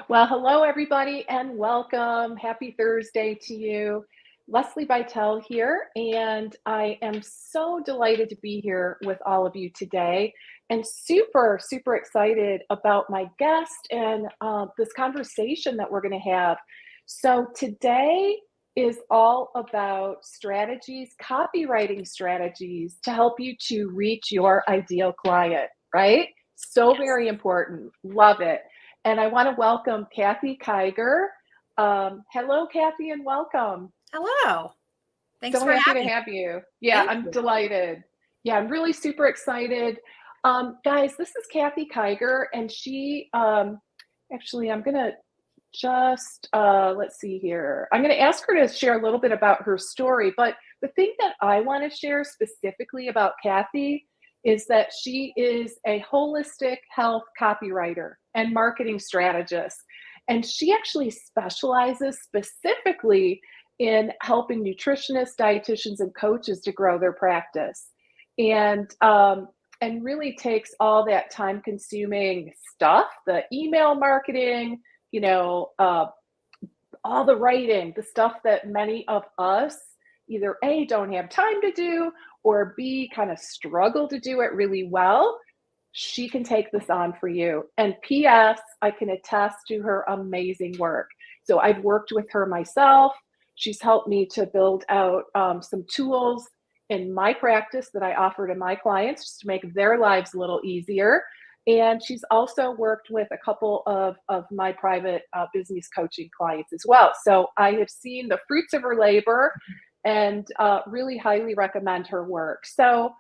Well, hello, everybody, and welcome. Happy Thursday to you. Lesli Bitel here, and I am so delighted to be here with all of you today and super, super excited about my guest and this conversation that we're going to have. So, today is all about strategies, copywriting strategies to help you to reach your ideal client, right? So Yes. very important. Love it. And I want to welcome Kathy Kiger. Hello, Kathy, and welcome. Hello. Thanks So for happy to having me. have you. Yeah, Thank I'm you. delighted. Yeah, I'm really super excited. Guys, this is Kathy Kiger, and she actually, I'm going to just, let's see here. I'm going to ask her to share a little bit about her story. But the thing that I want to share specifically about Kathy is that she is a holistic health copywriter and marketing strategist. And she actually specializes specifically in helping nutritionists, dietitians, and coaches to grow their practice. And really takes all that time consuming stuff, the email marketing, all the writing, the stuff that many of us either A, don't have time to do, or B, kind of struggle to do it really well. She can take this on for you. And P.S., I can attest to her amazing work. So I've worked with her myself. She's helped me to build out some tools in my practice that I offer to my clients just to make their lives a little easier. And she's also worked with a couple of my private business coaching clients as well. So I have seen the fruits of her labor and really highly recommend her work. So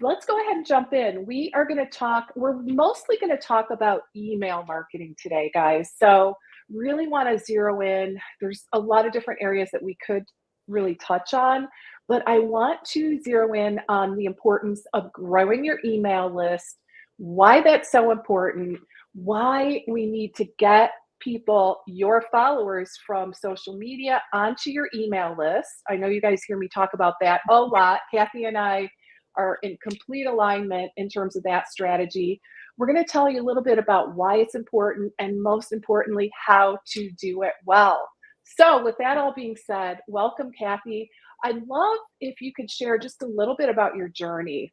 let's go ahead and jump in. We're mostly going to talk about email marketing today, guys. So really want to zero in. There's a lot of different areas that we could really touch on, but I want to zero in on the importance of growing your email list, why that's so important, why we need to get people, your followers from social media onto your email list. I know you guys hear me talk about that a lot. Kathy and I are in complete alignment in terms of that strategy. We're going to tell you a little bit about why it's important and most importantly, how to do it well. So with that all being said, welcome, Kathy. I'd love if you could share just a little bit about your journey.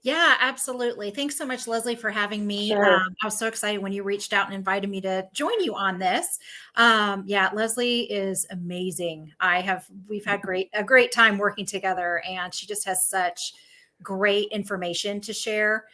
Yeah, absolutely. Thanks so much, Leslie, for having me. Sure. I was so excited when you reached out and invited me to join you on this. Yeah, Leslie is amazing. We've had a great time working together, and she just has such great information to share.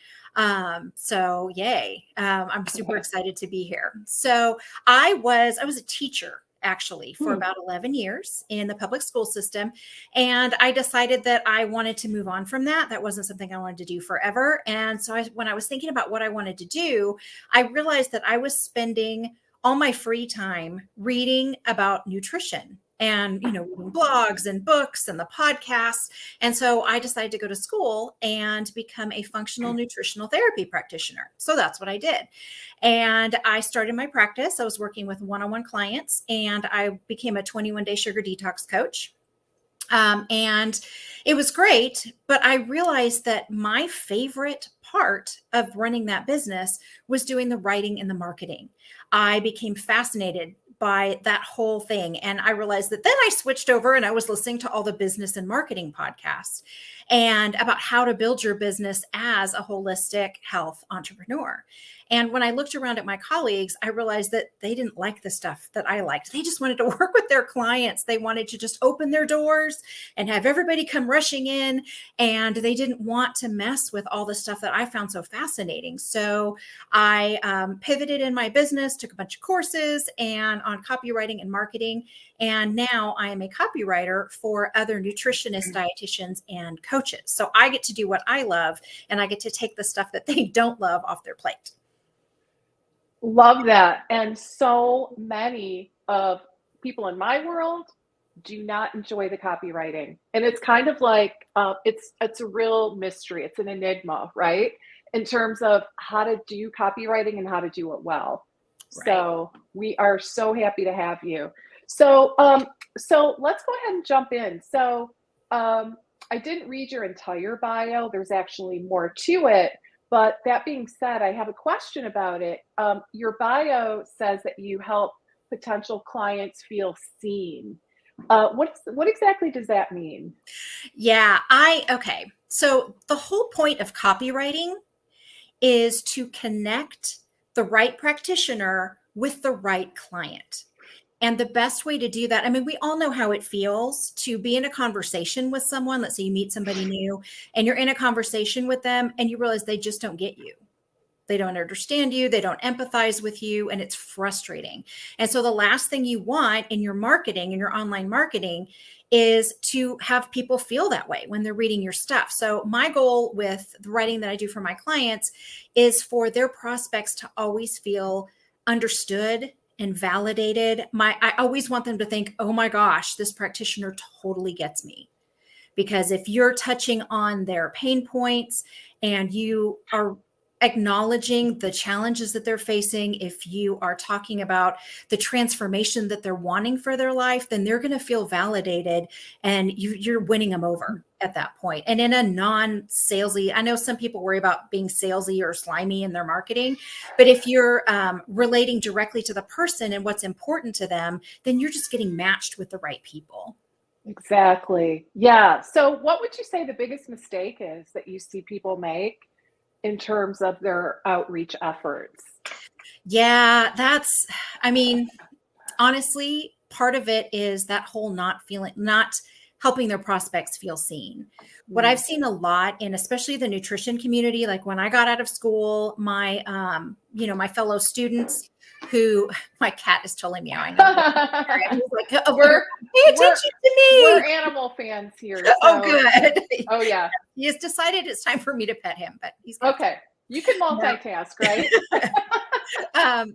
So yay. I'm super excited to be here. So I was a teacher actually for about 11 years in the public school system. And I decided that I wanted to move on from that. That wasn't something I wanted to do forever. And so when I was thinking about what I wanted to do, I realized that I was spending all my free time reading about nutrition and, reading blogs and books and the podcasts. And so I decided to go to school and become a functional nutritional therapy practitioner. So that's what I did. And I started my practice. I was working with one-on-one clients, and I became a 21-day sugar detox coach. And it was great, but I realized that my favorite part of running that business was doing the writing and the marketing. I became fascinated by that whole thing. And I realized that then I switched over and I was listening to all the business and marketing podcasts and about how to build your business as a holistic health entrepreneur. And when I looked around at my colleagues, I realized that they didn't like the stuff that I liked. They just wanted to work with their clients. They wanted to just open their doors and have everybody come rushing in. And they didn't want to mess with all the stuff that I found so fascinating. So I pivoted in my business, took a bunch of courses and on copywriting and marketing. And now I am a copywriter for other nutritionists, dietitians, and coaches. So I get to do what I love, and I get to take the stuff that they don't love off their plate. Love that. And so many of people in my world do not enjoy the copywriting. And it's kind of like, it's a real mystery. It's an enigma, right? In terms of how to do copywriting and how to do it well. Right. So we are so happy to have you. So let's go ahead and jump in. So I didn't read your entire bio. There's actually more to it. But that being said, I have a question about it. Your bio says that you help potential clients feel seen. What exactly does that mean? Yeah, okay. So the whole point of copywriting is to connect the right practitioner with the right client. And the best way to do that, I mean, we all know how it feels to be in a conversation with someone. Let's say you meet somebody new and you're in a conversation with them and you realize they just don't get you. They don't understand you. They don't empathize with you. And it's frustrating. And so the last thing you want in your marketing, in your online marketing, is to have people feel that way when they're reading your stuff. So my goal with the writing that I do for my clients is for their prospects to always feel understood and validated. I always want them to think, oh my gosh, this practitioner totally gets me. Because if you're touching on their pain points and you are acknowledging the challenges that they're facing, if you are talking about the transformation that they're wanting for their life, then they're going to feel validated and you're winning them over at that point. And in a non-salesy, I know some people worry about being salesy or slimy in their marketing, but if you're relating directly to the person and what's important to them, then you're just getting matched with the right people. Exactly. Yeah. So what would you say the biggest mistake is that you see people make in terms of their outreach efforts? Yeah, I mean, honestly, part of it is that whole not helping their prospects feel seen. What I've seen a lot in especially the nutrition community, like when I got out of school, my my fellow students who my cat is totally meowing. He's like, oh, pay attention to me. We're animal fans here. So. Oh, good. Oh, yeah. He has decided it's time for me to pet him, but he's okay. You can multitask, right?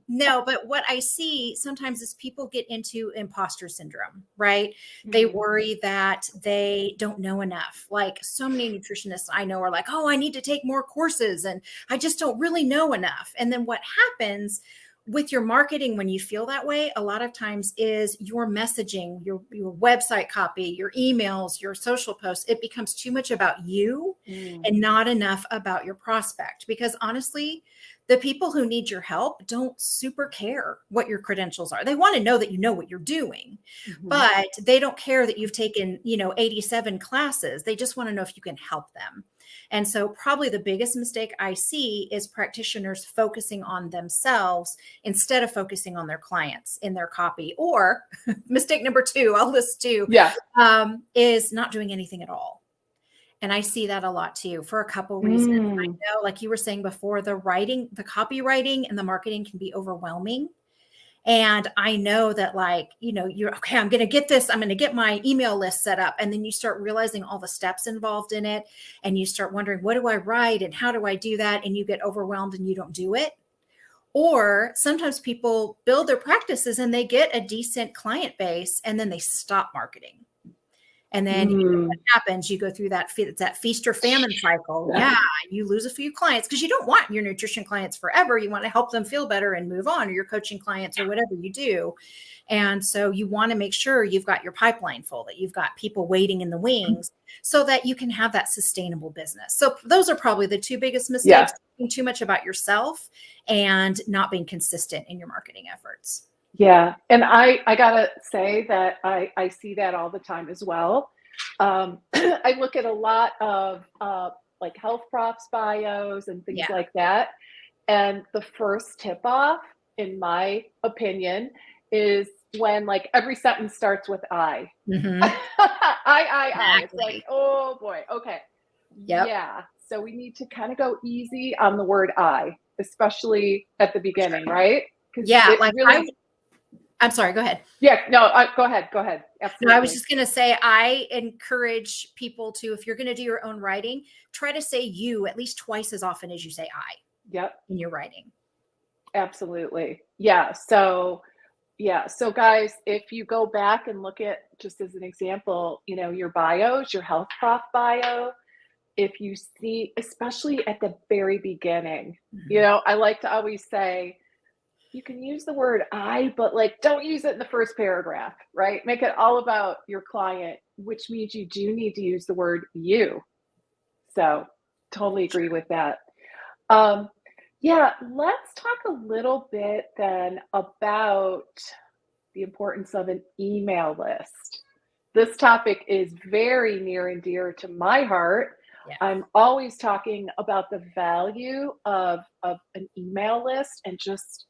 No, but what I see sometimes is people get into imposter syndrome, right? They worry that they don't know enough. Like so many nutritionists I know are like, oh, I need to take more courses and I just don't really know enough. And then what happens with your marketing when you feel that way, a lot of times is your messaging, your website copy, your emails, your social posts, it becomes too much about you and not enough about your prospect. Because honestly, the people who need your help don't super care what your credentials are. They want to know that you know what you're doing, but they don't care that you've taken, 87 classes. They just want to know if you can help them. And so probably the biggest mistake I see is practitioners focusing on themselves instead of focusing on their clients in their copy. Or mistake number 2, I'll list 2, is not doing anything at all. And I see that a lot too for a couple reasons. I know, like you were saying before, the copywriting and the marketing can be overwhelming. And I know that you're okay, I'm going to get this. I'm going to get my email list set up. And then you start realizing all the steps involved in it. And you start wondering, what do I write? And how do I do that? And you get overwhelmed and you don't do it. Or sometimes people build their practices and they get a decent client base and then they stop marketing. And then what happens? You go through that feast or famine cycle. Yeah, you lose a few clients because you don't want your nutrition clients forever. You want to help them feel better and move on, or your coaching clients or whatever you do. And so you want to make sure you've got your pipeline full, that you've got people waiting in the wings so that you can have that sustainable business. So those are probably the 2 biggest mistakes, thinking too much about yourself and not being consistent in your marketing efforts. Yeah. And I gotta say that I see that all the time as well. I look at a lot of like health profs bios and things like that. And the first tip off, in my opinion, is when like every sentence starts with I. I. It's like, oh boy. Okay. Yep. Yeah. So we need to kind of go easy on the word I, especially at the beginning, right? Yeah. Like really, I'm sorry, go ahead. Yeah, no, go ahead. Absolutely. No, I was just going to say, I encourage people to, if you're going to do your own writing, try to say you at least twice as often as you say I. Yep. In your writing. Absolutely. Yeah. So guys, if you go back and look at, just as an example, your bios, your health prof bio, if you see, especially at the very beginning, I like to always say, you can use the word I, but don't use it in the first paragraph, right? Make it all about your client, which means you do need to use the word you. So totally agree with that. Yeah, let's talk a little bit then about the importance of an email list. This topic is very near and dear to my heart. Yeah. I'm always talking about the value of an email list and just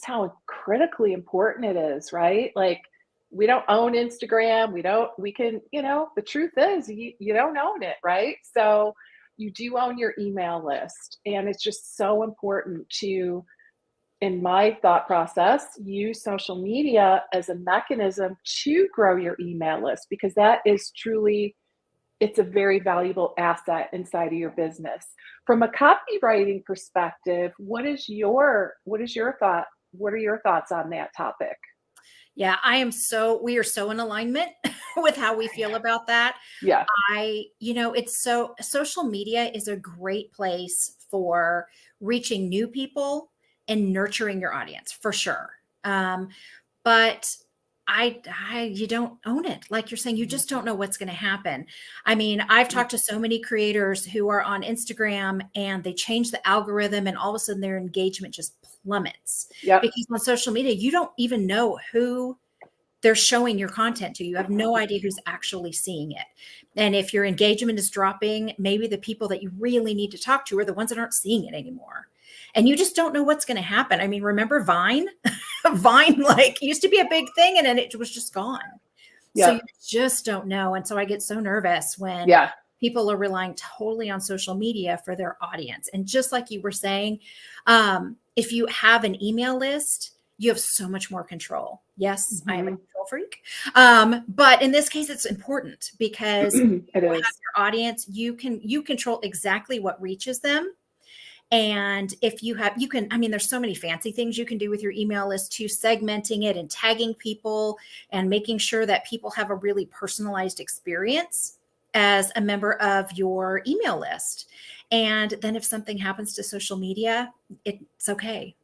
how critically important it is, right? Like we don't own Instagram. We can, the truth is you don't own it, right? So you do own your email list. And it's just so important to, in my thought process, use social media as a mechanism to grow your email list because that is truly, it's a very valuable asset inside of your business. From a copywriting perspective, what is your thought? What are your thoughts on that topic? Yeah, we are so in alignment with how we feel about that. Yeah. Social media is a great place for reaching new people and nurturing your audience for sure. But you don't own it. Like you're saying, you just don't know what's going to happen. I mean, I've talked to so many creators who are on Instagram and they change the algorithm and all of a sudden their engagement just plummets. Yep. Because on social media, you don't even know who they're showing your content to. You have no idea who's actually seeing it. And if your engagement is dropping, maybe the people that you really need to talk to are the ones that aren't seeing it anymore. And you just don't know what's going to happen. I mean, remember Vine? Vine used to be a big thing and then it was just gone. Yeah. So you just don't know. And so I get so nervous when people are relying totally on social media for their audience. And just like you were saying, if you have an email list, you have so much more control. Yes, I am a control freak. But in this case, it's important because you have your audience, you control exactly what reaches them. And if there's so many fancy things you can do with your email list too, segmenting it and tagging people and making sure that people have a really personalized experience as a member of your email list. And then if something happens to social media, it's okay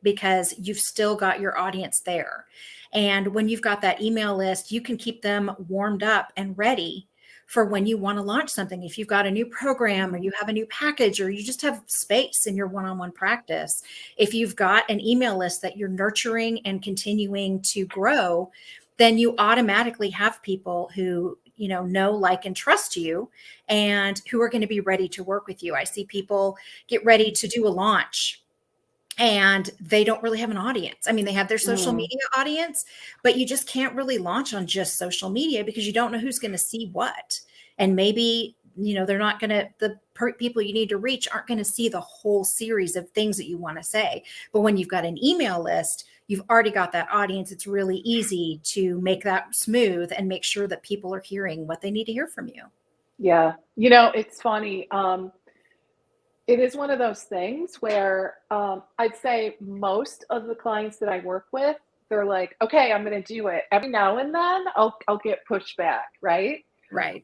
because you've still got your audience there. And when you've got that email list, you can keep them warmed up and ready for when you want to launch something. If you've got a new program or you have a new package or you just have space in your one-on-one practice, if you've got an email list that you're nurturing and continuing to grow, then you automatically have people who know, like, and trust you and who are going to be ready to work with you. I see people get ready to do a launch and they don't really have an audience. I mean, they have their social media audience, but you just can't really launch on just social media because you don't know who's going to see what. And maybe, they're not going to, people you need to reach aren't going to see the whole series of things that you want to say. But when you've got an email list, you've already got that audience. It's really easy to make that smooth and make sure that people are hearing what they need to hear from you. Yeah. It's funny. It is one of those things where I'd say most of the clients that I work with, they're like, okay, I'm going to do it. Every now and then I'll get pushback, right? Right.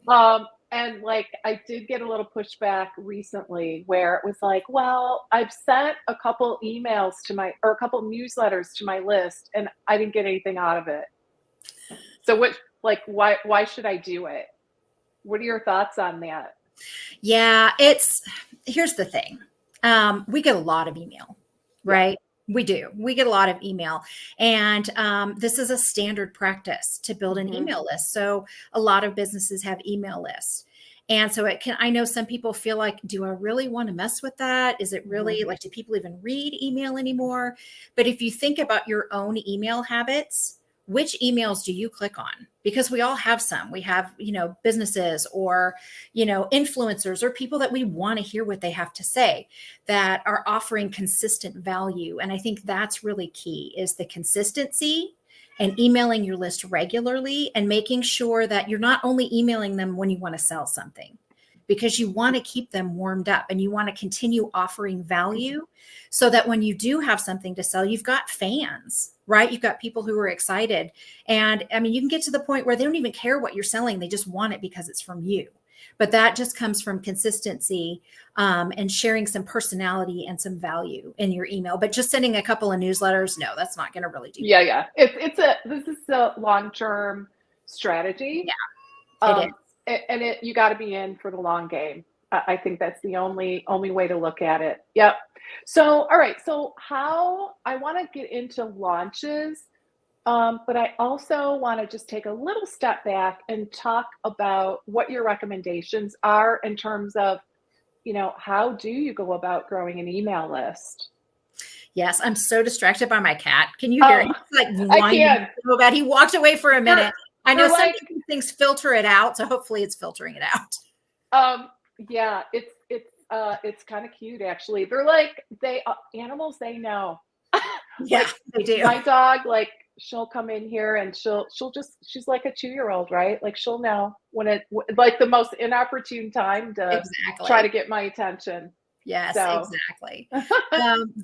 And I did get a little pushback recently where it was like, well, I've sent a couple emails or a couple newsletters to my list and I didn't get anything out of it. So why should I do it? What are your thoughts on that? Yeah, here's the thing. We get a lot of email, right? Yeah. We do. We get a lot of email. And this is a standard practice to build an email list. So a lot of businesses have email lists. And so I know some people feel like, do I really want to mess with that? Is it really do people even read email anymore? But if you think about your own email habits, which emails do you click on? Because we all have some. We have, businesses or, influencers or people that we want to hear what they have to say that are offering consistent value. And I think that's really key is the consistency and emailing your list regularly and making sure that you're not only emailing them when you want to sell something, because you want to keep them warmed up and you want to continue offering value so that when you do have something to sell, you've got fans, right? You've got people who are excited. And I mean, you can get to the point where they don't even care what you're selling. They just want it because it's from you. But that just comes from consistency and sharing some personality and some value in your email. But just sending a couple of newsletters, no, that's not going to really do. Yeah. This is a long-term strategy. Yeah, it is. And you got to be in for the long game. I think that's the only way to look at it. Yep. So, all right. So, how I want to get into launches, but I also want to just take a little step back and talk about what your recommendations are in terms of, how do you go about growing an email list? Yes, I'm so distracted by my cat. Can you hear? Oh, He's like I whining can. so bad. He walked away for a They're minute. I know they're like, sometimes these things filter it out, so hopefully it's filtering it out. yeah, it's kind of cute actually. They're like animals they know. Yeah, Like they do. my dog, like she'll come in here and she's like a 2-year-old, right? Like she'll know when like the most inopportune time to try to Exactly. get my attention. Yes, So exactly.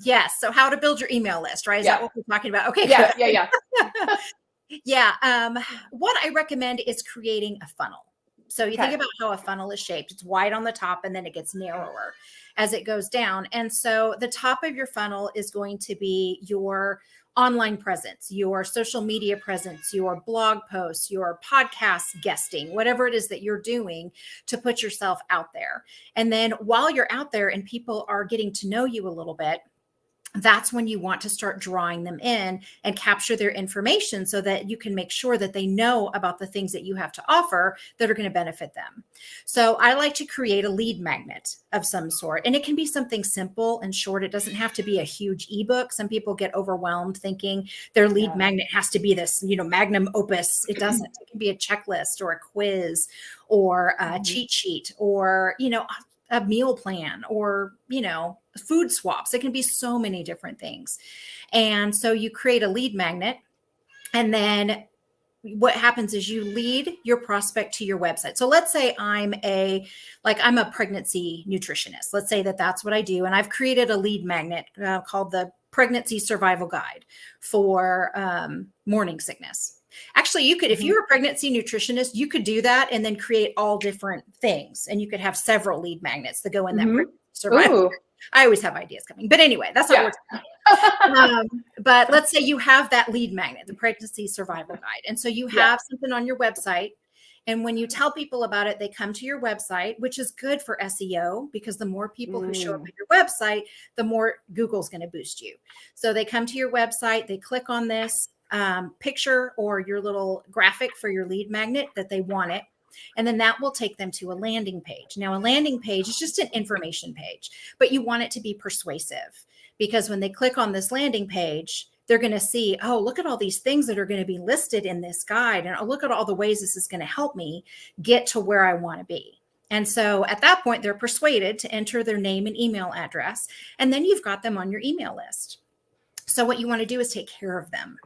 Yes. So how to build your email list, right? Is that yeah, what we're talking about? Okay, yeah, good. yeah, yeah. Yeah. What I recommend is creating a funnel. So you think Okay. about how a funnel is shaped. It's wide on the top and then it gets narrower as it goes down. And so the top of your funnel is going to be your online presence, your social media presence, your blog posts, your podcast guesting, whatever it is that you're doing to put yourself out there. And then while you're out there and people are getting to know you a little bit, that's when you want to start drawing them in and capture their information so that you can make sure that they know about the things that you have to offer that are going to benefit them. So I like to create a lead magnet of some sort, and it can be something simple and short. It doesn't have to be a huge ebook. Some people get overwhelmed thinking their lead Yeah. magnet has to be this, magnum opus. It doesn't. It can be a checklist or a quiz or a cheat sheet or, a meal plan or, food swaps. It can be so many different things. And so you create a lead magnet, and then what happens is you lead your prospect to your website. So let's say I'm a pregnancy nutritionist. Let's say that that's what I do. And I've created a lead magnet called the Pregnancy Survival Guide for morning sickness. Actually, you could, if you're a pregnancy nutritionist, you could do that and then create all different things. And you could have several lead magnets that go in that pregnancy survival. Ooh. I always have ideas coming. But anyway, that's not Yeah. what we're talking about. But let's say you have that lead magnet, the Pregnancy Survival Guide. And so you have something on your website. And when you tell people about it, they come to your website, which is good for SEO because the more people who show up at your website, the more Google's going to boost you. So they come to your website, they click on this picture or your little graphic for your lead magnet that they want it. And then that will take them to a landing page. Now, a landing page is just an information page, but you want it to be persuasive because when they click on this landing page, they're going to see, oh, look at all these things that are going to be listed in this guide. And oh, look at all the ways this is going to help me get to where I want to be. And so at that point, they're persuaded to enter their name and email address. And then you've got them on your email list. So what you want to do is take care of them.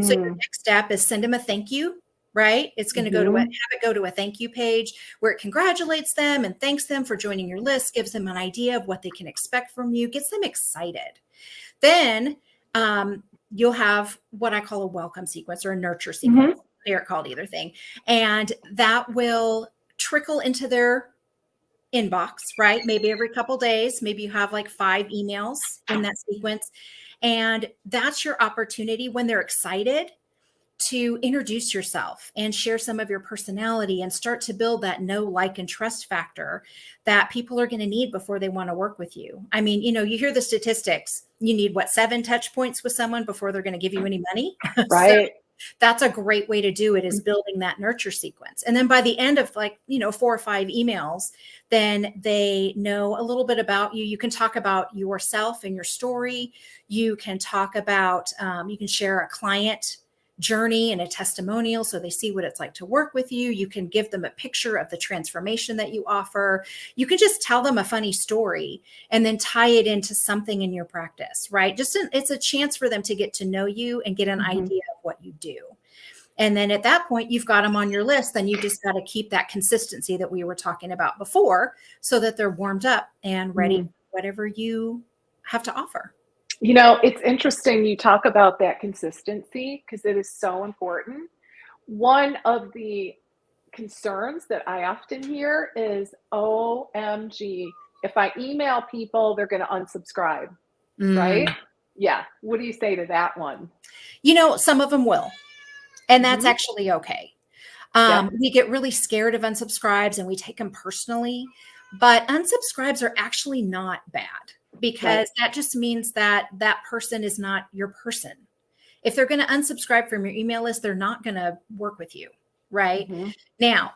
So your next step is send them a thank you, right? It's going to go to have it go to a thank you page where it congratulates them and thanks them for joining your list, gives them an idea of what they can expect from you, gets them excited. Then you'll have what I call a welcome sequence or a nurture sequence. They're called either thing. And that will trickle into their inbox, right? Maybe every couple of days, maybe you have like 5 emails in that sequence. And that's your opportunity when they're excited to introduce yourself and share some of your personality and start to build that know, like, and trust factor that people are going to need before they want to work with you. I mean, you hear the statistics. You need 7 touch points with someone before they're going to give you any money. Right. So that's a great way to do it, is building that nurture sequence. And then by the end of 4 or 5 emails, then they know a little bit about you. You can talk about yourself and your story. You can talk about, you can share a client journey and a testimonial so they see what it's like to work with you. You can give them a picture of the transformation that you offer. You can just tell them a funny story and then tie it into something in your practice, right? It's a chance for them to get to know you and get an idea of what you do. And then at that point, you've got them on your list. Then you just got to keep that consistency that we were talking about before so that they're warmed up and ready for whatever you have to offer. It's interesting you talk about that consistency because it is so important. One of the concerns that I often hear is, OMG, if I email people, they're going to unsubscribe, right? Yeah. What do you say to that one? Some of them will, and that's actually okay. We get really scared of unsubscribes and we take them personally. But unsubscribes are actually not bad, because that just means that that person is not your person. If they're going to unsubscribe from your email list, they're not going to work with you. Right now,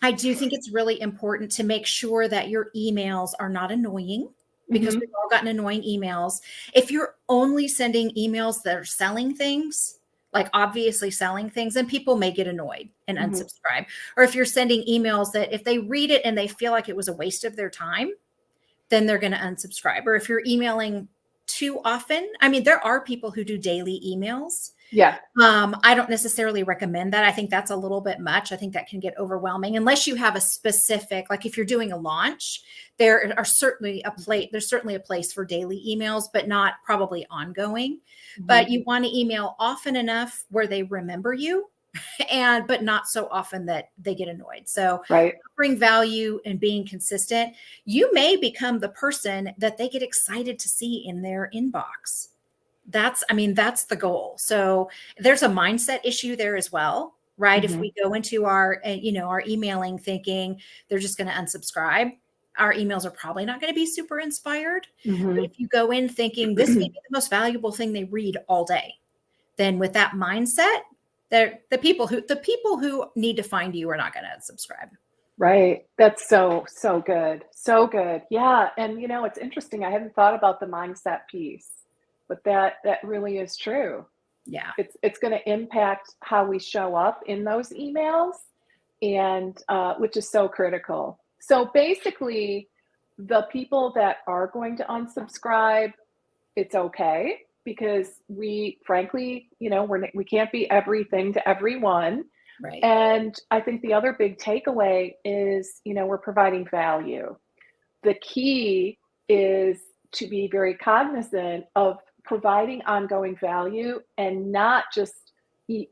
I do think it's really important to make sure that your emails are not annoying, because we've all gotten annoying emails. If you're only sending emails that are selling things, like obviously selling things, then people may get annoyed and unsubscribe. Or if you're sending emails that if they read it and they feel like it was a waste of their time, then they're going to unsubscribe. Or if you're emailing too often, I mean, there are people who do daily emails. Yeah. I don't necessarily recommend that. I think that's a little bit much. I think that can get overwhelming unless you have a specific, like if you're doing a launch, there's certainly a place for daily emails, but not probably ongoing. But you want to email often enough where they remember you, but not so often that they get annoyed. So offering value and being consistent, you may become the person that they get excited to see in their inbox. That's the goal. So there's a mindset issue there as well, right? If we go into our emailing thinking they're just going to unsubscribe, our emails are probably not going to be super inspired. But if you go in thinking this may be the most valuable thing they read all day, then with that mindset, the people who need to find you are not going to unsubscribe. Right. That's so good. So good. Yeah. And it's interesting. I hadn't thought about the mindset piece, but that really is true. Yeah. It's going to impact how we show up in those emails, and which is so critical. So basically, the people that are going to unsubscribe, it's okay, because we frankly, we can't be everything to everyone. Right. And I think the other big takeaway is, we're providing value. The key is to be very cognizant of providing ongoing value and not just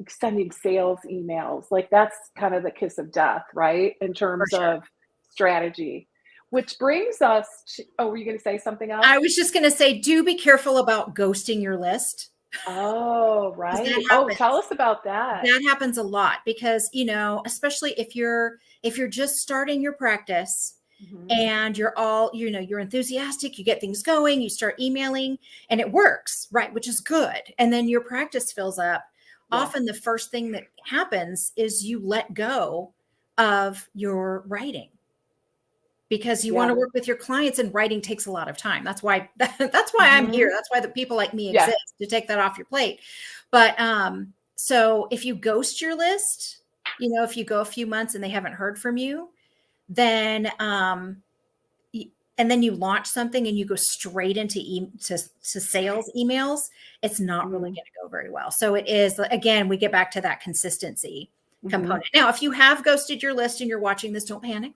sending sales emails. Like that's kind of the kiss of death, right? In terms of strategy. Which brings us to, were you going to say something else? I was just going to say, do be careful about ghosting your list. Oh, right. Tell us about that. That happens a lot because, especially if you're just starting your practice and you're you're enthusiastic, you get things going, you start emailing and it works, right? Which is good. And then your practice fills up. Yeah. Often the first thing that happens is you let go of your writing, because you want to work with your clients, and writing takes a lot of time. That's why I'm here. That's why the people like me exist, to take that off your plate. But so if you ghost your list, if you go a few months and they haven't heard from you, then and then you launch something and you go straight into to sales emails, it's not really going to go very well. So it is, again, we get back to that consistency component. Now, if you have ghosted your list and you're watching this, don't panic.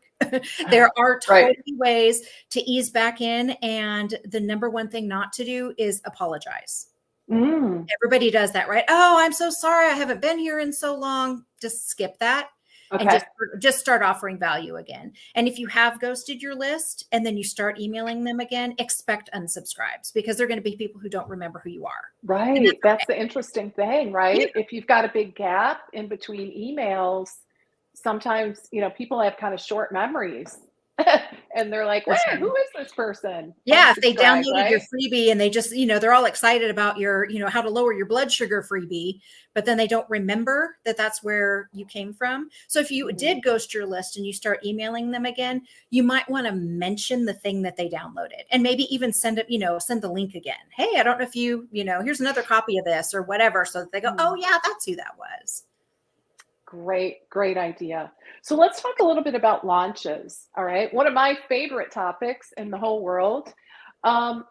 There are totally ways to ease back in. And the number one thing not to do is apologize. Everybody does that, right? Oh, I'm so sorry. I haven't been here in so long. Just skip that. Okay. And just start offering value again. And if you have ghosted your list and then you start emailing them again, expect unsubscribes, because they're going to be people who don't remember who you are. Right. That's the interesting thing, right? Yeah. If you've got a big gap in between emails, sometimes, people have kind of short memories. And they're like, wait, who is this person? Yeah, if they downloaded your freebie and they just, they're all excited about your, how to lower your blood sugar freebie, but then they don't remember that that's where you came from. So if you did ghost your list and you start emailing them again, you might want to mention the thing that they downloaded, and maybe even send the link again. Hey, I don't know if here's another copy of this or whatever, so that they go, oh yeah, that's who that was. Great idea. So let's talk a little bit about launches. All right. One of my favorite topics in the whole world.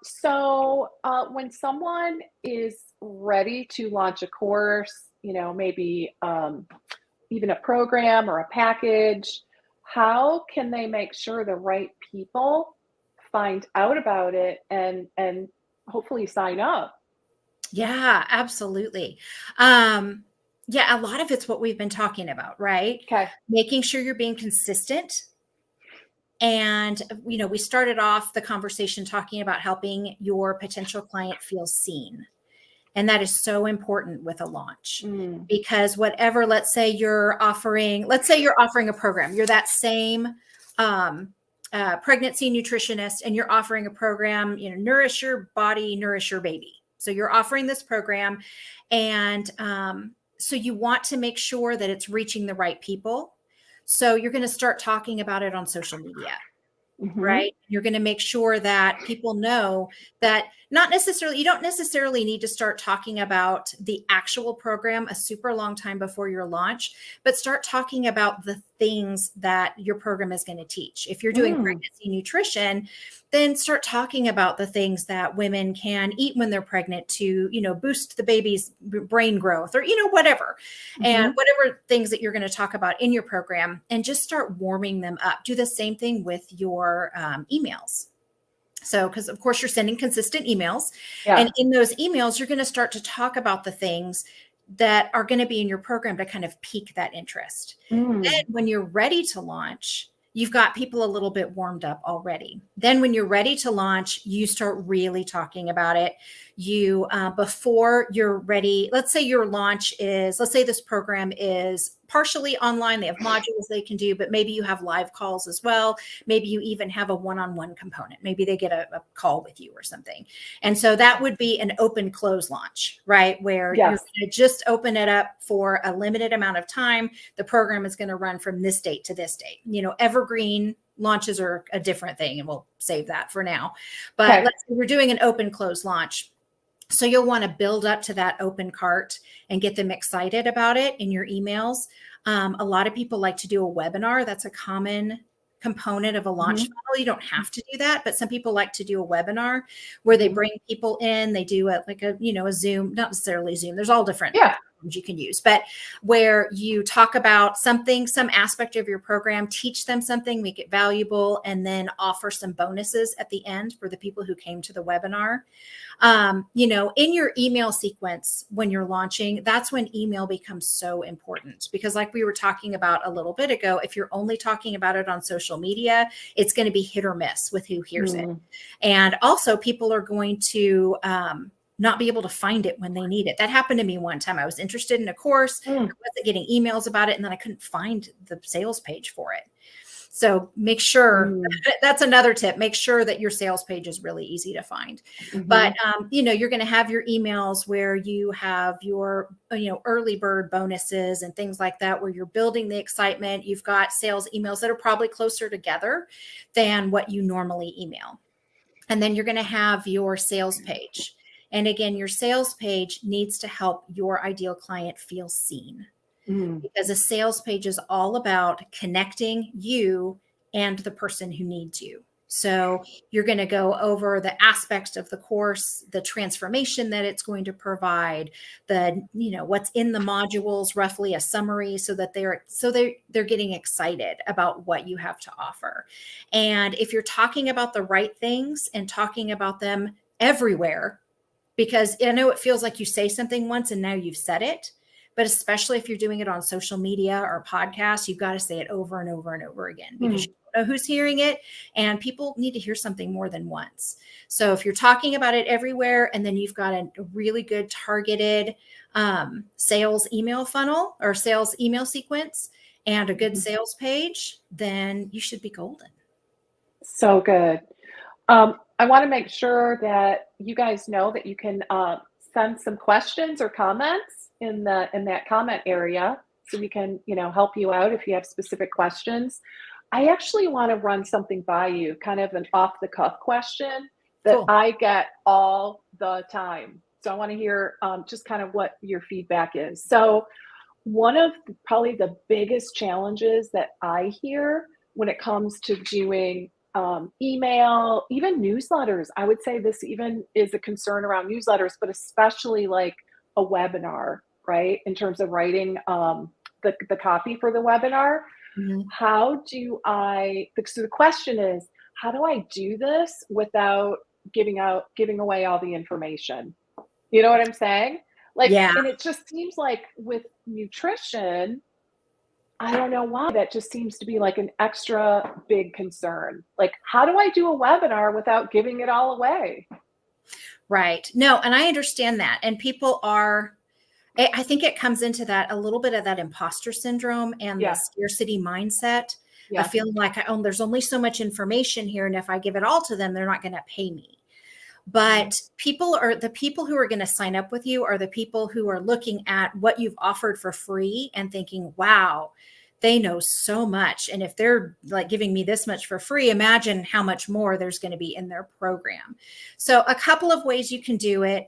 So when someone is ready to launch a course, maybe even a program or a package, how can they make sure the right people find out about it and hopefully sign up? Yeah, absolutely. Yeah, a lot of it's what we've been talking about, right? Okay. Making sure you're being consistent. And, we started off the conversation talking about helping your potential client feel seen. And that is so important with a launch, because let's say you're offering a program, you're that same pregnancy nutritionist and you're offering a program, nourish your body, nourish your baby. So you're offering this program, and so you want to make sure that it's reaching the right people. So you're going to start talking about it on social media. Right. You're going to make sure that people know that you don't necessarily need to start talking about the actual program a super long time before your launch, but start talking about the things that your program is going to teach. If you're doing pregnancy nutrition, then start talking about the things that women can eat when they're pregnant to, boost the baby's brain growth, or, whatever, and whatever things that you're going to talk about in your program, and just start warming them up. Do the same thing with your emails. So, because of course you're sending consistent emails, and in those emails, you're going to start to talk about the things that are going to be in your program to kind of pique that interest. Then when you're ready to launch, you've got people a little bit warmed up already. Then when you're ready to launch, you start really talking about it. Before you're ready, let's say this program is partially online. They have modules they can do, but maybe you have live calls as well. Maybe you even have a one-on-one component. Maybe they get a call with you or something. And so that would be an open close launch, right? Where you're going to just open it up for a limited amount of time. The program is going to run from this date to this date. Evergreen launches are a different thing, and we'll save that for now. But let's say we're doing an open close launch. So you'll want to build up to that open cart and get them excited about it in your emails. A lot of people like to do a webinar. That's a common component of a launch funnel. You don't have to do that, but some people like to do a webinar where they bring people in. They do a Zoom, not necessarily Zoom. There's all different you can use, but where you talk about something, some aspect of your program, teach them something, make it valuable, and then offer some bonuses at the end for the people who came to the webinar. In your email sequence, when you're launching, that's when email becomes so important, because like we were talking about a little bit ago, if you're only talking about it on social media, it's going to be hit or miss with who hears it. And also people are going to, not be able to find it when they need it. That happened to me one time. I was interested in a course. I wasn't getting emails about it, and then I couldn't find the sales page for it. So make sure that's another tip. Make sure that your sales page is really easy to find. But, you're going to have your emails where you have your, early bird bonuses and things like that, where you're building the excitement. You've got sales emails that are probably closer together than what you normally email. And then you're going to have your sales page. And again, your sales page needs to help your ideal client feel seen, because a sales page is all about connecting you and the person who needs you. So you're going to go over the aspects of the course, the transformation that it's going to provide, what's in the modules, roughly a summary, so that they're getting excited about what you have to offer. And if you're talking about the right things and talking about them everywhere, because I know it feels like you say something once and now you've said it, but especially if you're doing it on social media or podcasts, you've got to say it over and over and over again, because you don't know who's hearing it, and people need to hear something more than once. So if you're talking about it everywhere, and then you've got a really good targeted sales email funnel or sales email sequence and a good sales page, then you should be golden. So good. I want to make sure that you guys know that you can send some questions or comments in that comment area, so we can help you out if you have specific questions. I actually want to run something by you, kind of an off the cuff question that I get all the time. So I want to hear just kind of what your feedback is. So one of probably the biggest challenges that I hear when it comes to doing email, even newsletters. I would say this even is a concern around newsletters, but especially like a webinar, right? In terms of writing the copy for the webinar. So the question is, how do I do this without giving away all the information? You know what I'm saying? And it just seems like with nutrition, I don't know why, that just seems to be like an extra big concern. Like, how do I do a webinar without giving it all away? Right. No, and I understand that. And I think it comes into that a little bit of that imposter syndrome and the scarcity mindset. of Yeah. feeling like, oh, there's only so much information here. And if I give it all to them, they're not going to pay me. But the people who are going to sign up with you are the people who are looking at what you've offered for free and thinking, wow, they know so much. And if they're like giving me this much for free, imagine how much more there's going to be in their program. So a couple of ways you can do it.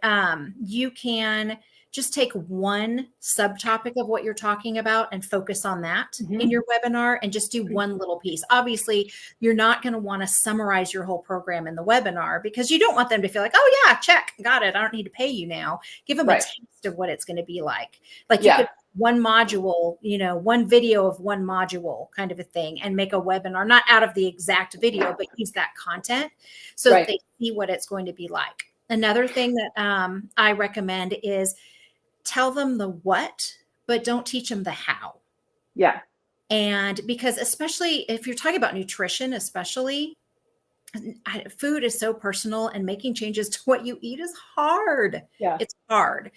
You can just take one subtopic of what you're talking about and focus on that in your webinar and just do one little piece. Obviously, you're not going to want to summarize your whole program in the webinar because you don't want them to feel like, oh yeah, check, got it. I don't need to pay you now. Give them a taste of what it's going to be like. Like you could one module, one video of one module kind of a thing and make a webinar, not out of the exact video, but use that content so that they see what it's going to be like. Another thing that I recommend is tell them the what, but don't teach them the how. Yeah. And because especially if you're talking about nutrition, especially food is so personal and making changes to what you eat is hard. Yeah. It's hard.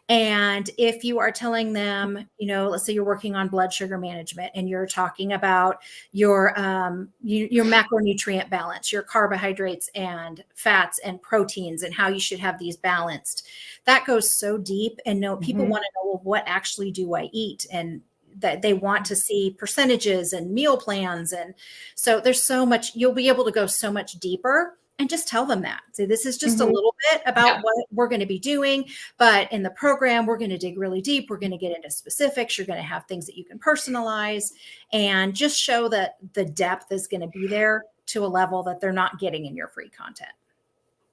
And if you are telling them, let's say you're working on blood sugar management and you're talking about your macronutrient balance, your carbohydrates and fats and proteins and how you should have these balanced, that goes so deep. And people want to know, well, what actually do I eat? And that they want to see percentages and meal plans. And so there's so much, you'll be able to go so much deeper and just tell them that. So this is just a little bit about what we're going to be doing, but in the program, we're going to dig really deep. We're going to get into specifics. You're going to have things that you can personalize and just show that the depth is going to be there to a level that they're not getting in your free content.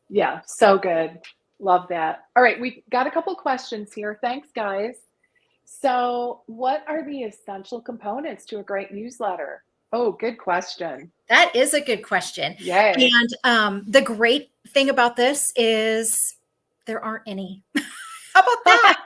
Yeah. So good. Love that. All right. We got a couple questions here. Thanks, guys. So what are the essential components to a great newsletter? Oh, good question. That is a good question. Yay. And the great thing about this is there aren't any. How about that?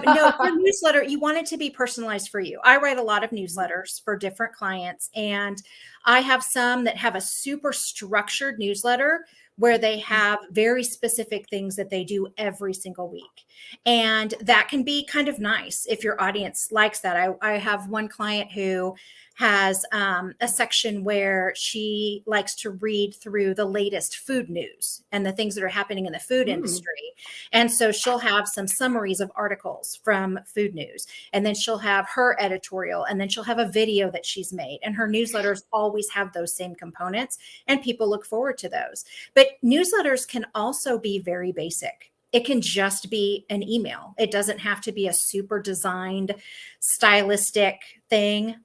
No, for a newsletter, you want it to be personalized for you. I write a lot of newsletters for different clients, and I have some that have a super structured newsletter where they have very specific things that they do every single week. And that can be kind of nice if your audience likes that. I have one client who has a section where she likes to read through the latest food news and the things that are happening in the food industry. And so she'll have some summaries of articles from food news, and then she'll have her editorial, and then she'll have a video that she's made. And her newsletters always have those same components, and people look forward to those. But newsletters can also be very basic. It can just be an email. It doesn't have to be a super designed, stylistic thing.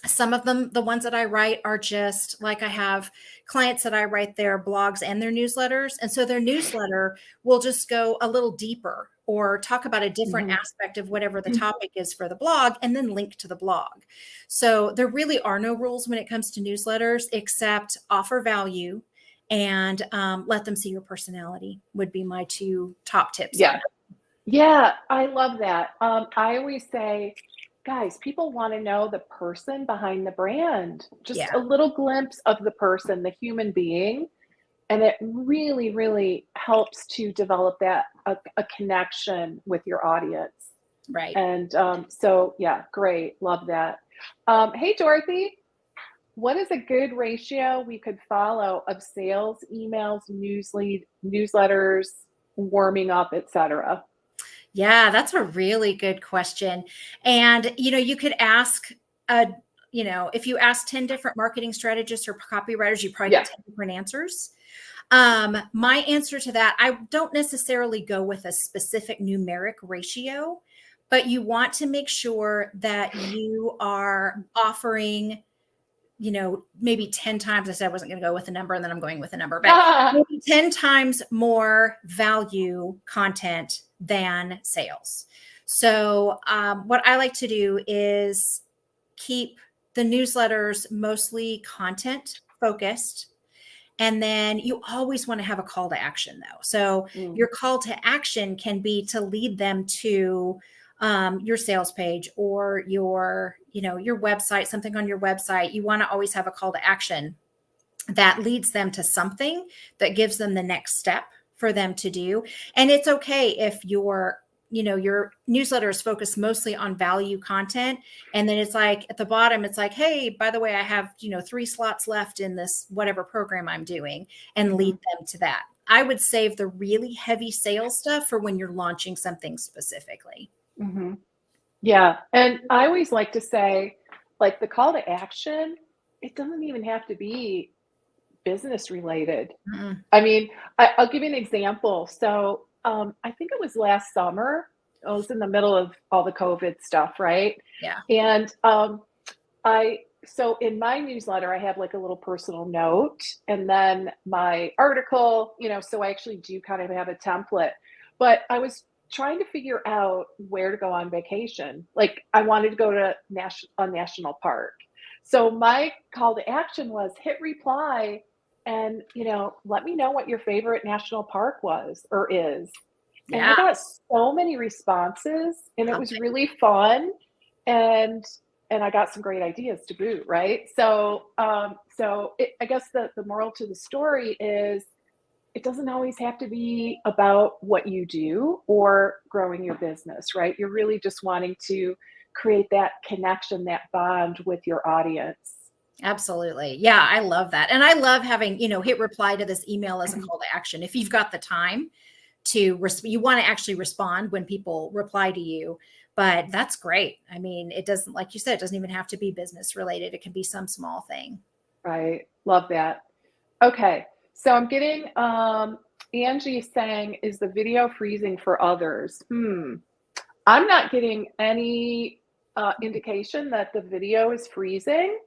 Some of them, the ones that I write, are just like, I have clients that I write their blogs and their newsletters. And so their newsletter will just go a little deeper or talk about a different aspect of whatever the topic is for the blog, and then link to the blog. So there really are no rules when it comes to newsletters, except offer value and let them see your personality would be my two top tips. Yeah. Yeah. I love that. I always say, guys, people want to know the person behind the brand, just a little glimpse of the person, the human being. And it really, really helps to develop that, a connection with your audience. Right. And so, yeah, great. Love that. Hey, Dorothy, what is a good ratio we could follow of sales, emails, newsletters, warming up, etc.? Yeah, that's a really good question. And, you could ask, if you ask 10 different marketing strategists or copywriters, you probably get 10 different answers. My answer to that, I don't necessarily go with a specific numeric ratio, but you want to make sure that you are offering, maybe 10 times. I said I wasn't going to go with a number, and then I'm going with a number, but maybe 10 times more value content than sales. So what I like to do is keep the newsletters mostly content focused. And then you always want to have a call to action, though. So your call to action can be to lead them to your sales page or your website, something on your website. You want to always have a call to action that leads them to something that gives them the next step for them to do. And it's okay if your your newsletter is focused mostly on value content. And then it's like at the bottom, it's like, hey, by the way, I have, 3 slots left in this whatever program I'm doing, and lead them to that. I would save the really heavy sales stuff for when you're launching something specifically. Mm-hmm. Yeah. And I always like to say, like, the call to action, it doesn't even have to be business related. Mm-mm. I mean, I'll give you an example. So I think it was last summer. I was in the middle of all the COVID stuff, right? Yeah. And so in my newsletter, I have like a little personal note, and then my article, so I actually do kind of have a template. But I was trying to figure out where to go on vacation. Like, I wanted to go to a national park. So my call to action was hit reply and, let me know what your favorite national park was or is. And I Yeah. got so many responses, and it was really fun. And I got some great ideas to boot, right? So I guess the moral to the story is, it doesn't always have to be about what you do or growing your business, right? You're really just wanting to create that connection, that bond with your audience. Absolutely. Yeah, I love that. And I love having, hit reply to this email as a call to action. If you've got the time to, you want to actually respond when people reply to you, but that's great. I mean, it doesn't, like you said, it doesn't even have to be business related. It can be some small thing. Right. Love that. Okay. So I'm getting, Angie saying, is the video freezing for others? I'm not getting any indication that the video is freezing.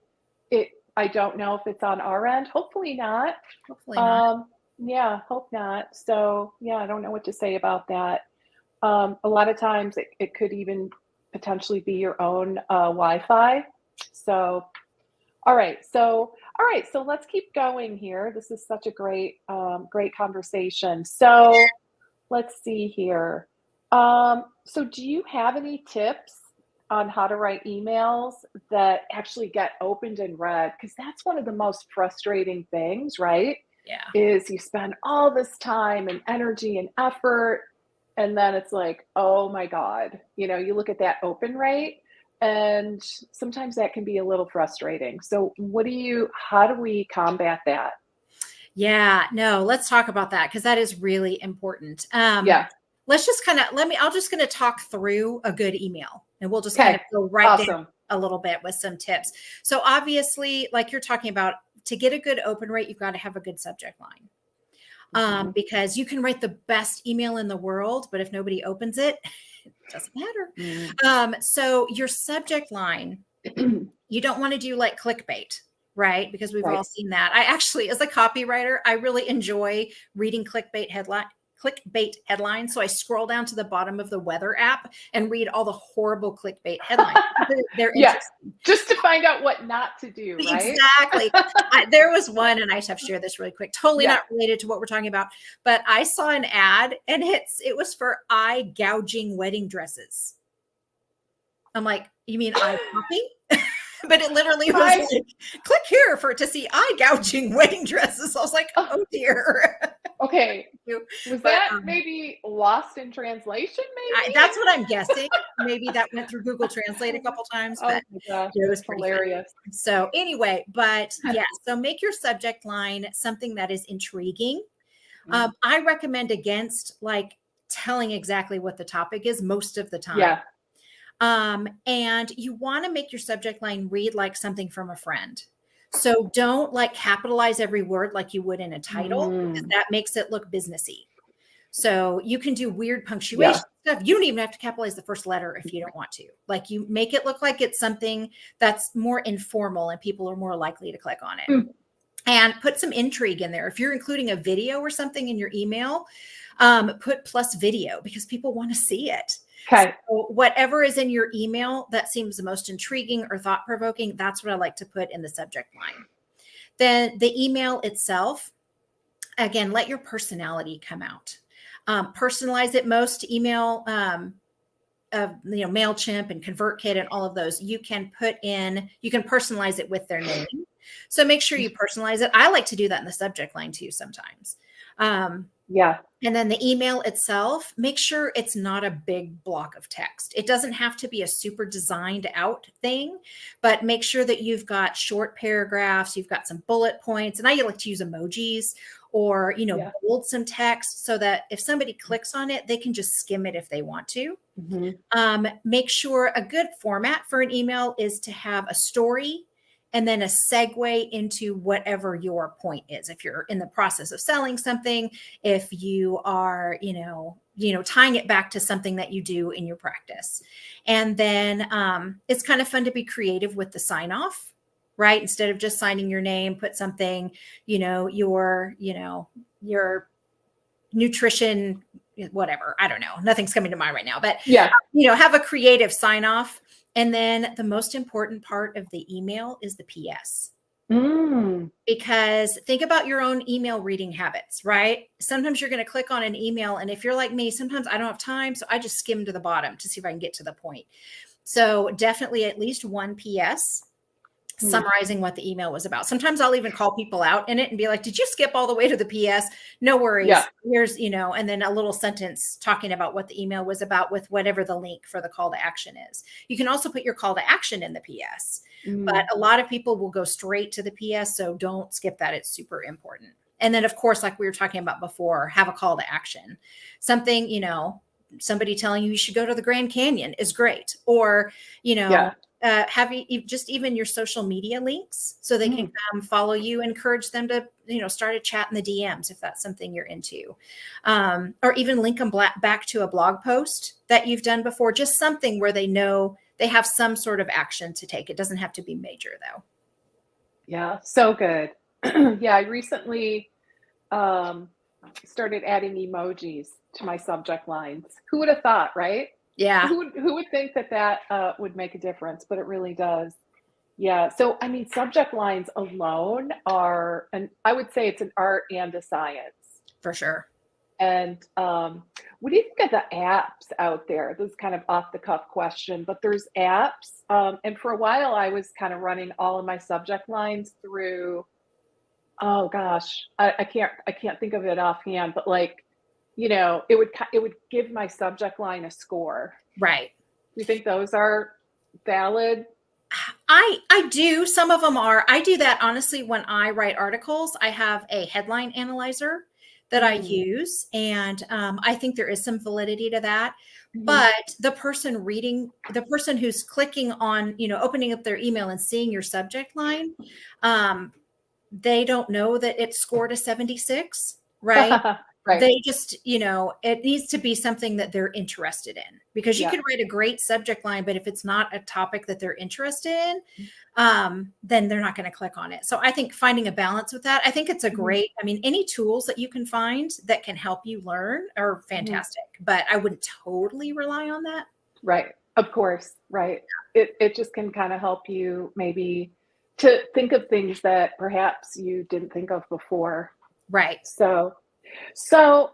I don't know if it's on our end. Hopefully not. Hopefully not. Yeah, hope not. So yeah, I don't know what to say about that. A lot of times it could even potentially be your own Wi-Fi. So, all right. So let's keep going here. This is such a great conversation. So let's see here. So do you have any tips on how to write emails that actually get opened and read? Because that's one of the most frustrating things, right? Yeah. Is you spend all this time and energy and effort, and then it's like, oh my God, you look at that open rate, and sometimes that can be a little frustrating. So how do we combat that? Yeah, no, let's talk about that, because that is really important. Yeah. Let's just I'm just going to talk through a good email, and we'll just Okay. kind of go right down Awesome. a little bit with some tips. So obviously, like you're talking about, to get a good open rate, you've got to have a good subject line. Because you can write the best email in the world, but if nobody opens it, it doesn't matter. So your subject line, you don't want to do like clickbait, right? Because we've all seen that. I actually, as a copywriter, I really enjoy reading clickbait headlines. So I scroll down to the bottom of the weather app and read all the horrible clickbait headlines. They're interesting. Just to find out what not to do, right? Exactly. There was one, and I just have to share this really quick, totally not related to what we're talking about, but I saw an ad, and it was for eye gouging wedding dresses. I'm like, you mean eye popping? But it literally was like, click here to see eye gouging wedding dresses. I was like, oh dear. Okay. Was that maybe lost in translation? Maybe that's what I'm guessing. Maybe that went through Google Translate a couple times, but oh my gosh, it was hilarious. Funny. So anyway, but yeah, so make your subject line something that is intriguing. I recommend against like telling exactly what the topic is most of the time. Yeah. And you want to make your subject line read like something from a friend. So don't like capitalize every word like you would in a title, because that makes it look businessy. So you can do weird punctuation stuff. You don't even have to capitalize the first letter if you don't want to. Like, you make it look like it's something that's more informal and people are more likely to click on it. And put some intrigue in there. If you're including a video or something in your email, put plus video, because people want to see it. Okay. So whatever is in your email that seems the most intriguing or thought-provoking, that's what I like to put in the subject line. Then the email itself, again, let your personality come out. Personalize it. Most email, MailChimp and ConvertKit and all of those, you can personalize it with their name. So make sure you personalize it. I like to do that in the subject line too sometimes. Yeah. And then the email itself, make sure it's not a big block of text. It doesn't have to be a super designed out thing, but make sure that you've got short paragraphs, you've got some bullet points. And I like to use emojis or, Yeah. bold some text so that if somebody clicks on it, they can just skim it if they want to. Make sure a good format for an email is to have a story and then a segue into whatever your point is. If you're in the process of selling something, if you are, tying it back to something that you do in your practice. And then it's kind of fun to be creative with the sign off, right? Instead of just signing your name, put something, your nutrition, whatever. I don't know. Nothing's coming to mind right now, but Yeah. have a creative sign off. And then the most important part of the email is the PS. Because think about your own email reading habits, right? Sometimes you're going to click on an email. And if you're like me, sometimes I don't have time. So I just skim to the bottom to see if I can get to the point. So definitely at least one PS summarizing what the email was about. Sometimes I'll even call people out in it and be like, did you skip all the way to the PS? No worries. Yeah. Here's, and then a little sentence talking about what the email was about with whatever the link for the call to action is. You can also put your call to action in the PS, but a lot of people will go straight to the PS. So don't skip that. It's super important. And then of course, like we were talking about before, have a call to action. Something, somebody telling you should go to the Grand Canyon is great. Or, have you just even your social media links so they can come follow you, encourage them to, start a chat in the DMs if that's something you're into, or even link them back to a blog post that you've done before, just something where they know they have some sort of action to take. It doesn't have to be major though. Yeah. So good. Yeah. I recently started adding emojis to my subject lines. Who would have thought, right? Yeah. Who would think that would make a difference, but it really does. Yeah. So, I mean, subject lines alone are, and I would say it's an art and a science. For sure. And what do you think of the apps out there? This is kind of off the cuff question, but there's apps. And for a while, I was kind of running all of my subject lines through, oh gosh, I can't think of it offhand, but like, it would give my subject line a score. Right. Do you think those are valid? I do. Some of them are. I do that honestly when I write articles. I have a headline analyzer that I use, and I think there is some validity to that. But the person who's clicking on, opening up their email and seeing your subject line, they don't know that it scored a 76, right? Right. They just, it needs to be something that they're interested in, because you could write a great subject line, but if it's not a topic that they're interested in, then they're not going to click on it. So I think finding a balance with that, I think it's a great, any tools that you can find that can help you learn are fantastic, but I wouldn't totally rely on that. Right. Of course. Right. It just can kind of help you maybe to think of things that perhaps you didn't think of before. Right. So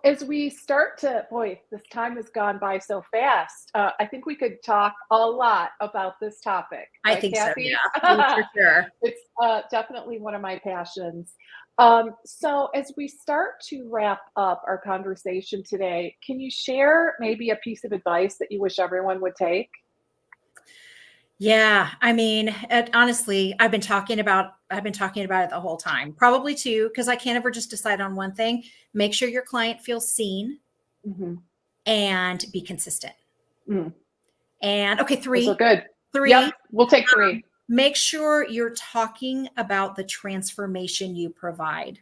as we start to, boy, this time has gone by so fast. I think we could talk a lot about this topic. I right, think Kathy? So, yeah, for sure. It's definitely one of my passions. So as we start to wrap up our conversation today, can you share maybe a piece of advice that you wish everyone would take? Yeah, honestly, I've been talking about it the whole time, probably too, because I can't ever just decide on one thing. Make sure your client feels seen and be consistent. And okay, 3. Those are good. 3. Yep, we'll take 3. Make sure you're talking about the transformation you provide,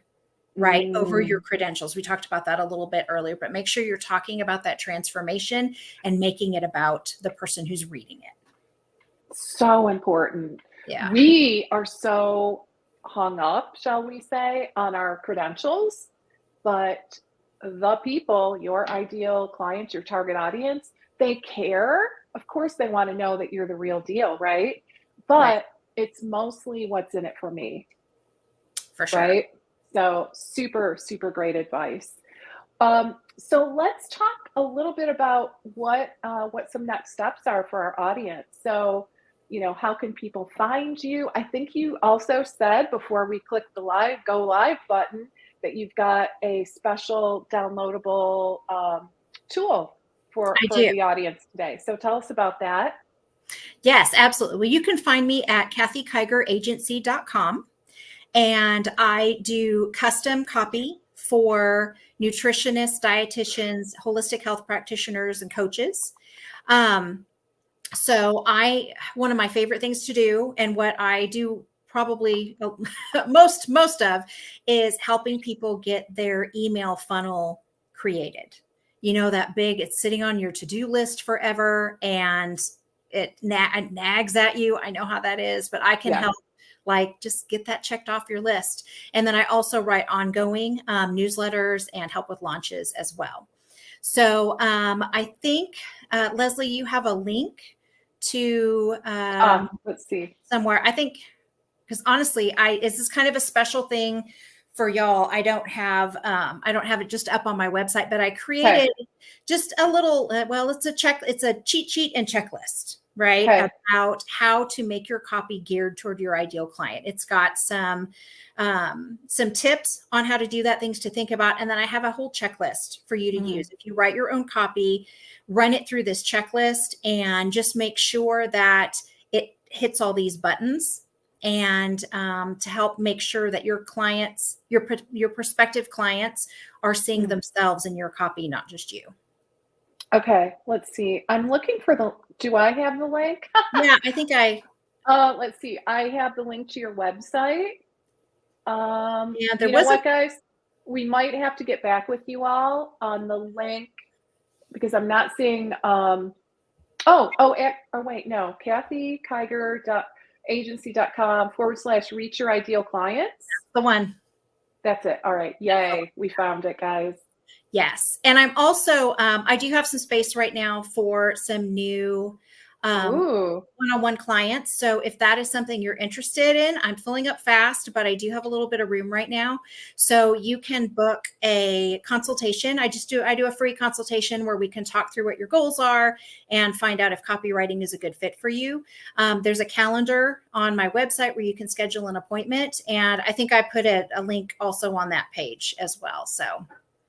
right? Over your credentials. We talked about that a little bit earlier, but make sure you're talking about that transformation and making it about the person who's reading it. So important. Yeah. We are so hung up, shall we say, on our credentials, but the people, your ideal clients, your target audience, they care. Of course, they want to know that you're the real deal, right? But it's mostly what's in it for me. For sure. Right? So super, super great advice. So let's talk a little bit about what some next steps are for our audience. So, how can people find you? I think you also said before we click the go live button, that you've got a special downloadable tool for I do. the audience today. So tell us about that. Yes, absolutely. Well, you can find me at kathykigeragency.com. And I do custom copy for nutritionists, dietitians, holistic health practitioners, and coaches. So one of my favorite things to do, and what I do probably most of, is helping people get their email funnel created. You know, that big, it's sitting on your to-do list forever and it nags at you. I know how that is, but I can help, like, just get that checked off your list. And then I also write ongoing newsletters and help with launches as well. So I think, Leslie, you have a link to let's see somewhere. I think, because honestly, this is kind of a special thing for y'all. I don't have it just up on my website, but I created just a little, it's a cheat sheet and checklist, right? About how to make your copy geared toward your ideal client. It's got some tips on how to do that, things to think about. And then I have a whole checklist for you to use. If you write your own copy, run it through this checklist and just make sure that it hits all these buttons, and to help make sure that your clients, your prospective clients, are seeing themselves in your copy, not just you. Okay, let's see. I'm looking for do I have the link? Yeah, I think let's see. I have the link to your website. Yeah, you know what, guys? We might have to get back with you all on the link because I'm not seeing, wait, no, Kathy Kiger agency.com/reach your ideal clients. The one. That's it. All right. Yay. We found it, guys. Yes. And I'm also, I do have some space right now for some new one-on-one clients. So if that is something you're interested in, I'm filling up fast, but I do have a little bit of room right now. So you can book a consultation. I do a free consultation where we can talk through what your goals are and find out if copywriting is a good fit for you. There's a calendar on my website where you can schedule an appointment. And I think I put a link also on that page as well. So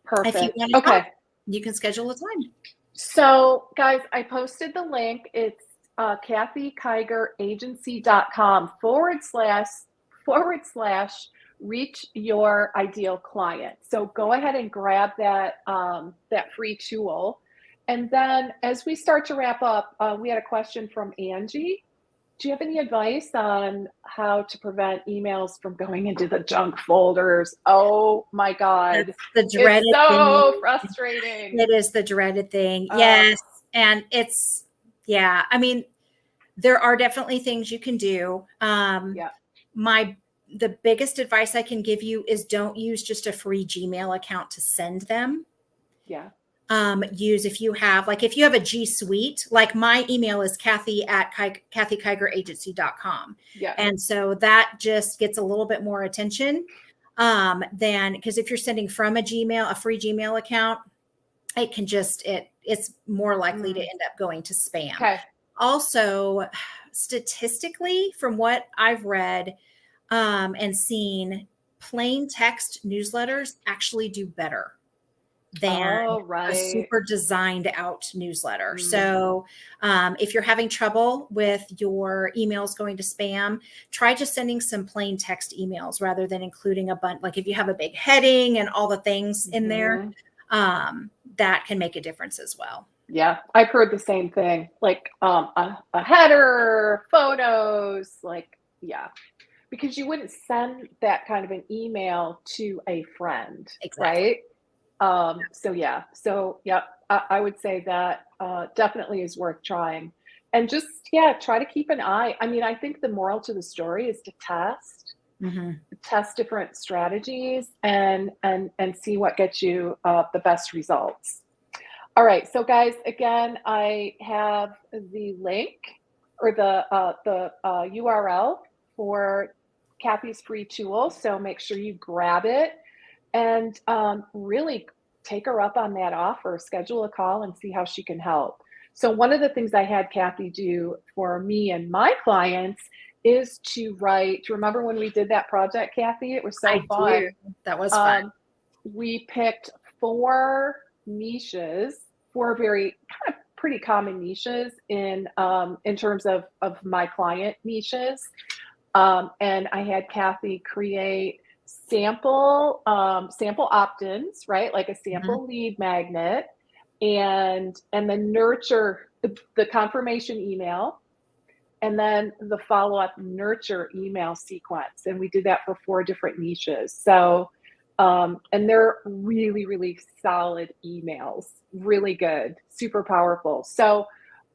perfect. If you want to talk, you can schedule a time. So guys, I posted the link. It's kathykigeragency.com/reach your ideal client. So go ahead and grab that free tool. And then as we start to wrap up, we had a question from Angie. Do you have any advice on how to prevent emails from going into the junk folders? Oh my God. That's the dreaded thing. It's so thing. frustrating. It is the dreaded thing. Yes. And I mean, there are definitely things you can do. The biggest advice I can give you is don't use just a free Gmail account to send them. Yeah. If you have a G Suite, like my email is Kathy@kathykigeragency.com. Yeah. And so that just gets a little bit more attention because if you're sending from a free Gmail account, it can it's more likely to end up going to spam. Okay. Also, statistically, from what I've read and seen, plain text newsletters actually do better than a super designed out newsletter. So if you're having trouble with your emails going to spam, try just sending some plain text emails rather than including a bunch. Like if you have a big heading and all the things in there, that can make a difference as well. Yeah, I've heard the same thing. Like a header, photos, because you wouldn't send that kind of an email to a friend, right? I would say that definitely is worth trying. And just, try to keep an eye. I mean, I think the moral to the story is to test different strategies and see what gets you the best results. All right. So guys, again, I have the link or the URL for Kathy's free tool. So make sure you grab it. And really take her up on that offer, schedule a call and see how she can help. So one of the things I had Kathy do for me and my clients is to write. Do you remember when we did that project, Kathy? It was so fun. That was fun. we picked 4 niches, 4 very kind of pretty common niches in terms of my client niches. And I had Kathy create sample opt-ins, right? Like a sample lead magnet, and then nurture the confirmation email, and then the follow-up nurture email sequence. And we did that for 4 different niches. So, and they're really, really solid emails, really good, super powerful. So,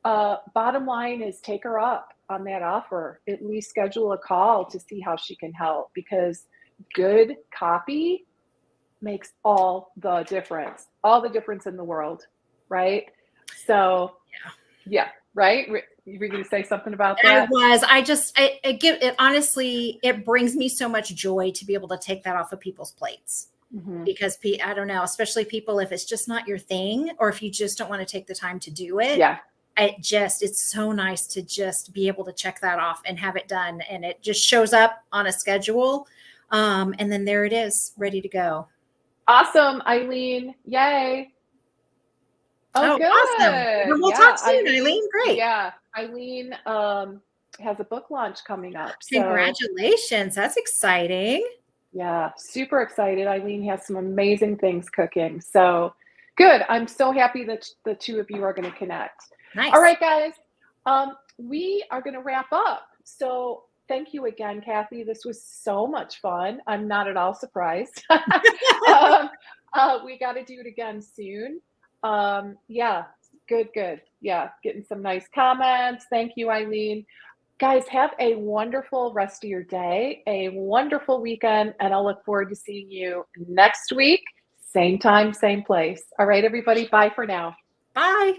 bottom line is take her up on that offer. At least schedule a call to see how she can help, because good copy makes all the difference in the world, right? So, yeah, right? You were going to say something about that? I give it, honestly, it brings me so much joy to be able to take that off of people's plates. Because I don't know, especially people, if it's just not your thing, or if you just don't want to take the time to do it. Yeah. It's so nice to just be able to check that off and have it done. And it just shows up on a schedule. And then there it is, ready to go. Awesome, Eileen. Yay. Oh, good. Awesome. We'll talk soon, Eileen. Great. Yeah. Eileen has a book launch coming up. Congratulations. That's exciting. Yeah, super excited. Eileen has some amazing things cooking. So good. I'm so happy that the 2 of you are going to connect. Nice. All right, guys. We are going to wrap up. So thank you again, Kathy. This was so much fun. I'm not at all surprised. We got to do it again soon. Yeah, good. Yeah, getting some nice comments. Thank you, Eileen. Guys, have a wonderful rest of your day, a wonderful weekend, and I'll look forward to seeing you next week. Same time, same place. All right, everybody. Bye for now. Bye.